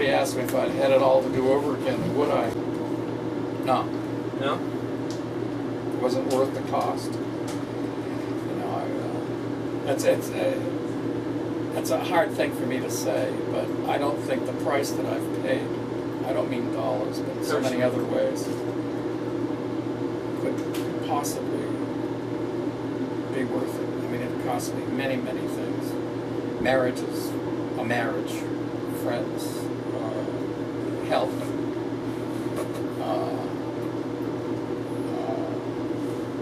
somebody asked me if I'd had it all to do over again, would I? No. No? It wasn't worth the cost. You know, it's a hard thing for me to say, but I don't think the price that I've paid, I don't mean dollars, but so many other ways, could possibly be worth it. I mean, it cost me many, many things. Marriage is a marriage, friends, health,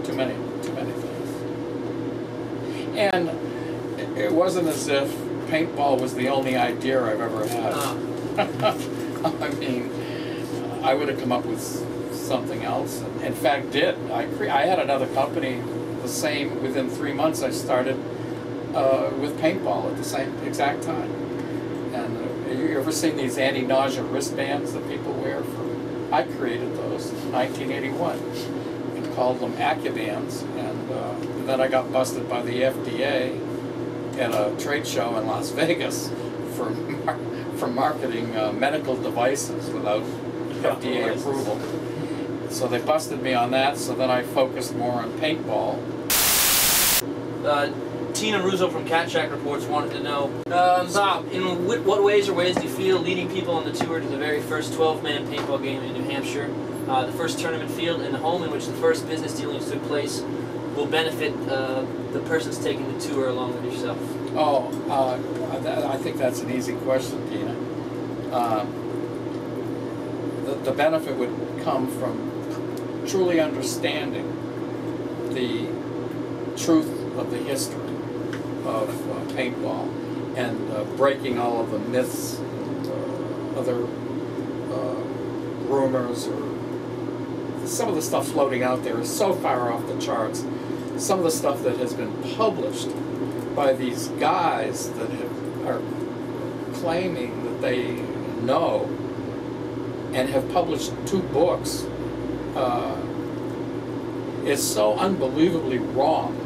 too many things. And it wasn't as if paintball was the only idea I've ever had. I mean, I would have come up with something else. In fact, did. I had another company, the same, within 3 months I started with paintball at the same exact time. And you ever seen these anti-nausea wristbands that people wear? I created those in 1981 and called them AccuBands. And then I got busted by the FDA at a trade show in Las Vegas for marketing medical devices without FDA approval. So they busted me on that, so then I focused more on paintball. Tina Russo from Cat Shack Reports wanted to know, Bob, in what ways or ways do you feel leading people on the tour to the very first 12-man paintball game in New Hampshire, the first tournament field and the home in which the first business dealings took place, will benefit the persons taking the tour along with yourself? Oh, I think that's an easy question, Tina. The benefit would come from truly understanding the truth of the history of paintball and breaking all of the myths and other rumors, or some of the stuff floating out there is so far off the charts. Some of the stuff that has been published by these guys that are claiming that they know and have published 2 books is so unbelievably wrong.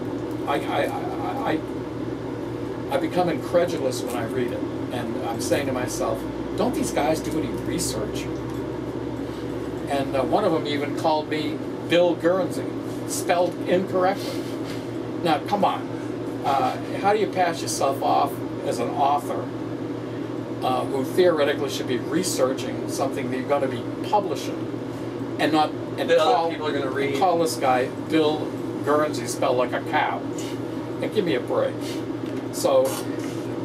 I become incredulous when I read it, and I'm saying to myself, don't these guys do any research? And one of them even called me Bill Gurnsey, spelled incorrectly. Now, come on. How do you pass yourself off as an author who theoretically should be researching something that you're going to be publishing, and not call this guy Bill Gurnsey, spelled like a cow? And give me a break. So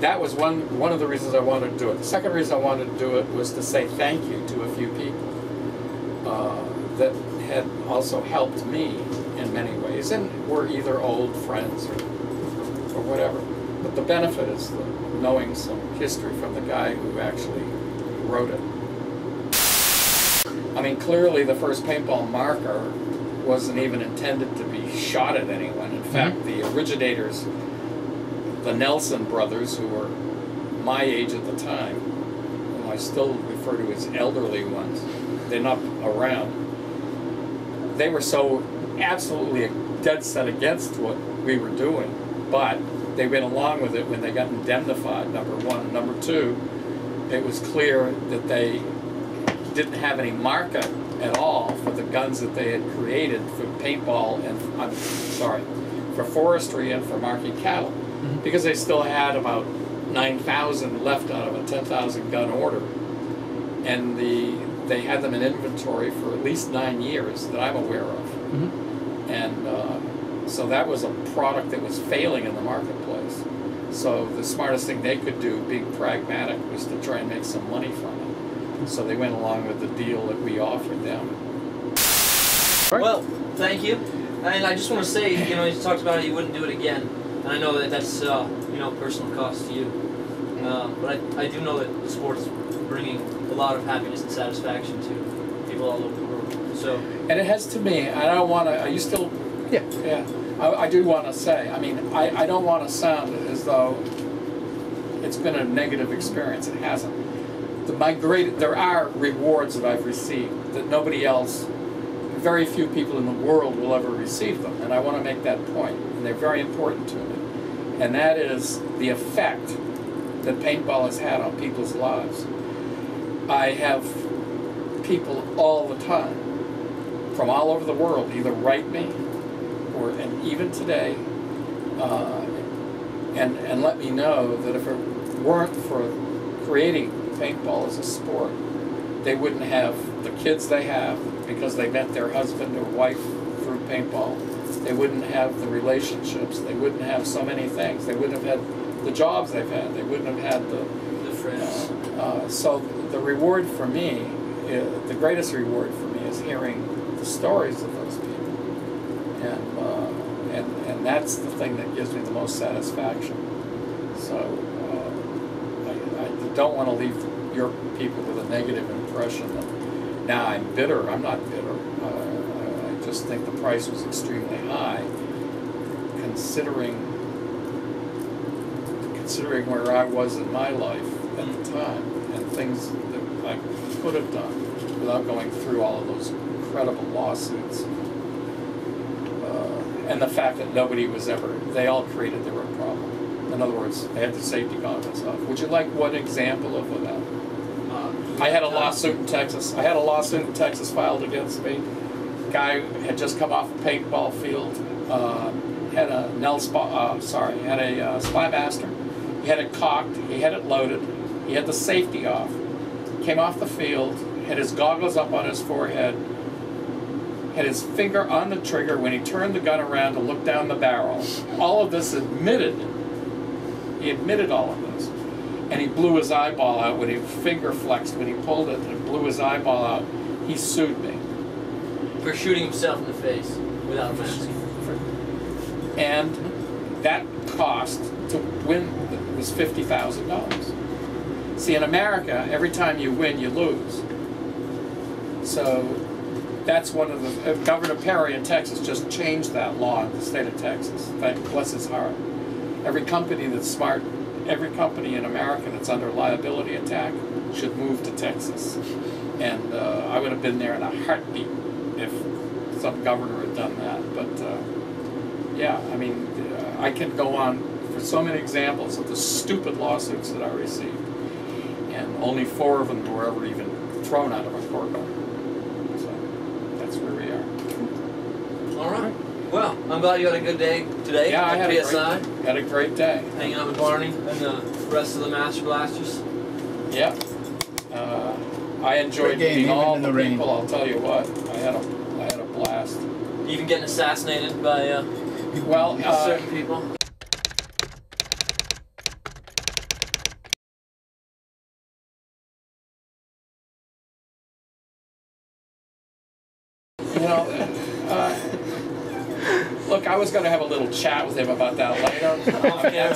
that was one of the reasons I wanted to do it. The second reason I wanted to do it was to say thank you to a few people that had also helped me in many ways, and were either old friends or whatever. But the benefit is knowing some history from the guy who actually wrote it. I mean, clearly the first paintball marker wasn't even intended to be shot at anyone. In fact, the originators, the Nelson brothers, who were my age at the time, whom I still refer to as elderly ones, they're not around, they were so absolutely dead set against what we were doing, but they went along with it when they got indemnified, number one. Number two, it was clear that they didn't have any market at all for the guns that they had created for paintball and, for forestry and for marking cattle, because they still had about 9,000 left out of a 10,000 gun order, and they had them in inventory for at least 9 years that I'm aware of. And so that was a product that was failing in the marketplace. So the smartest thing they could do, being pragmatic, was to try and make some money from it. So they went along with the deal that we offered them. Well, thank you. And I just want to say, you know, you talked about it, you wouldn't do it again. And I know that that's, you know, personal cost to you. But I do know that the sport is bringing a lot of happiness and satisfaction to people all over the world. So. And it has to me. I don't want to. Are you still? Yeah. Yeah. I do want to say. I mean, I don't want to sound as though it's been a negative experience. It hasn't. There are rewards that I've received that nobody else, very few people in the world will ever receive them, and I want to make that point, and they're very important to me. And that is the effect that paintball has had on people's lives. I have people all the time from all over the world either write me and even today and let me know that if it weren't for creating paintball as a sport, they wouldn't have the kids they have because they met their husband or wife through paintball. They wouldn't have the relationships. They wouldn't have so many things. They wouldn't have had the jobs they've had. They wouldn't have had the friends. So the reward for me, the greatest reward for me, is hearing the stories of those people, and that's the thing that gives me the most satisfaction. So I don't want to leave your people with a negative impression that now I'm bitter. I'm not bitter. I just think the price was extremely high, considering where I was in my life at the time and things that I could have done without going through all of those incredible lawsuits. And the fact that nobody was they all created their own problem. In other words, they had the safety goggles off. Would you like one example of that? I had a lawsuit in Texas. I had a lawsuit in Texas filed against me. Guy had just come off a paintball field. Had a Spy Master. He had it cocked. He had it loaded. He had the safety off. Came off the field. Had his goggles up on his forehead. Had his finger on the trigger when he turned the gun around to look down the barrel. All of this admitted. He admitted all of this. And he blew his eyeball out when he finger flexed when he pulled it and blew his eyeball out. He sued me. For shooting himself in the face without a mask. And that cost to win was $50,000. See, in America, every time you win, you lose. So that's one of the Governor Perry in Texas just changed that law in the state of Texas. Bless his heart. Every company that's smart, every company in America that's under liability attack should move to Texas. And I would have been there in a heartbeat if some governor had done that. But yeah, I mean, I can go on for so many examples of the stupid lawsuits that I received. And only 4 of them were ever even thrown out of a courtroom. So that's where we are. All right. Well, I'm glad you had a good day today. Yeah, I had PSI. Had a great day. Hanging out with Barney and the rest of the Master Blasters. Yeah. I enjoyed meeting all the people. I'll tell you what, I had a blast. Even getting assassinated by certain people. You know, look, I was going to have a little chat with him about that later.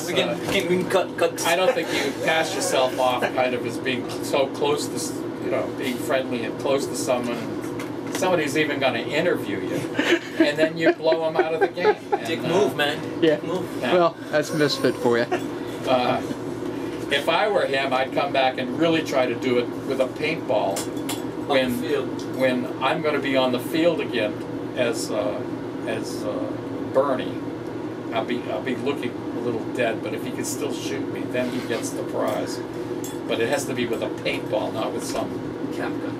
We can cut. I don't think you pass yourself off kind of as being so close to, being friendly and close to someone. Somebody's even going to interview you, and then you blow them out of the game. Dick move, man. Yeah. Move. Well, that's Misfit for you. If I were him, I'd come back and really try to do it with a paintball when I'm going to be on the field again as Bernie. I'll be looking a little dead, but if he can still shoot me, then he gets the prize. But it has to be with a paintball, not with some cap gun.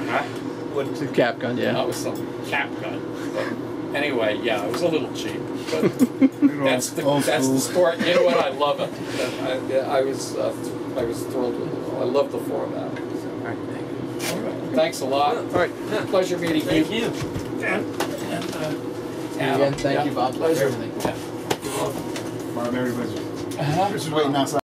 Huh? It's a cap gun, yeah. Not with some cap gun. But anyway, yeah, it was a little cheap, but that's the sport. You know what? I love it. I was thrilled with it. I love the format. So. All right, thank you. Anyway, thanks a lot. All right. Yeah. Pleasure meeting Thank you. Again, thank you, Bob. Pleasure. Everything. Yeah. Barb, everybody's Uh-huh. Chris is waiting outside.